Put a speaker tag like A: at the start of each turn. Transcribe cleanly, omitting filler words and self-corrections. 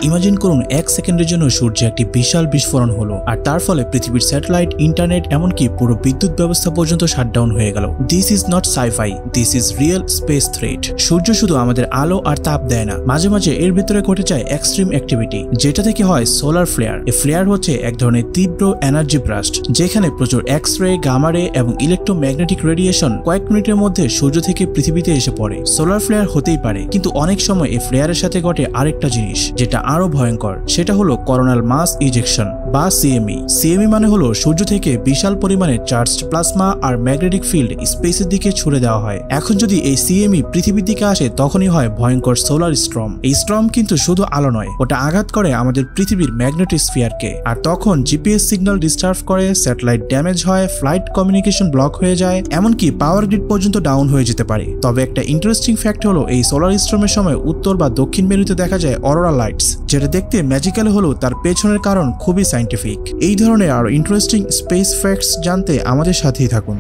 A: Imagine করুন 1 সেকেন্ডের জন্য সূর্যে একটি বিশাল বিস্ফোরণ হলো আর তার ফলে পৃথিবীর স্যাটেলাইট, ইন্টারনেট এমনকি পুরো বিদ্যুৎ ব্যবস্থা পর্যন্ত শাটডাউন হয়ে গেল। This is not sci-fi, this is real space threat. সূর্য শুধু আমাদের আলো আর তাপ দেয় না, মাঝে মাঝে এর ভিতরে ঘটে যায় এক্সট্রিম অ্যাক্টিভিটি, যেটা থেকে হয় সোলার ফ্লেয়ার। এই ফ্লেয়ার হচ্ছে এক ধরনের তীব্র এনার্জি ব্রাস্ট, যেখানে প্রচুর এক্স রে, গামা রে এবং ইলেকট্রোম্যাগনেটিক রেডিয়েশন কয়েক মিনিটের মধ্যে সূর্য থেকে পৃথিবীতে এসে পড়ে। সোলার ফ্লেয়ার হতেই পারে, কিন্তু অনেক সময় এই ফ্লেয়ারের সাথে ঘটে আরেকটা জিনিস যেটা আরো ভয়ঙ্কর, সেটা হলো করোনাল মাস ইজেকশন বা সিএমই। সিএমই মানে হলো সূর্য থেকে বিশাল পরিমাণে চার্জড প্লাজমা আর ম্যাগনেটিক ফিল্ড স্পেসের দিকে ছুড়ে দেওয়া হয়। এখন যদি এই সিএমই পৃথিবীর দিকে আসে, তখনই হয় ভয়ঙ্কর সোলার স্টর্ম। এই স্টর্ম কিন্তু শুধু আলো নয়, ওটা আঘাত করে আমাদের পৃথিবীর ম্যাগনেটোস্ফিয়ারকে, আর তখন জিপিএস সিগন্যাল ডিস্টার্ব করে, স্যাটেলাইট ড্যামেজ হয়, ফ্লাইট কমিউনিকেশন ব্লক হয়ে যায়, এমনকি পাওয়ার গ্রিড পর্যন্ত ডাউন হয়ে যেতে পারে। তবে একটা ইন্টারেস্টিং ফ্যাক্ট হলো এই সোলার স্টর্মের সময় উত্তর বা দক্ষিণ মেরুতে দেখা যায় অরোরা লাইটস, যেটা দেখতে ম্যাজিক্যাল হলেও তার পেছনের কারণ খুবই সাইন্টিফিক। এই ধরনের আরো ইন্টারেস্টিং স্পেস ফ্যাক্টস জানতে আমাদের সাথেই থাকুন।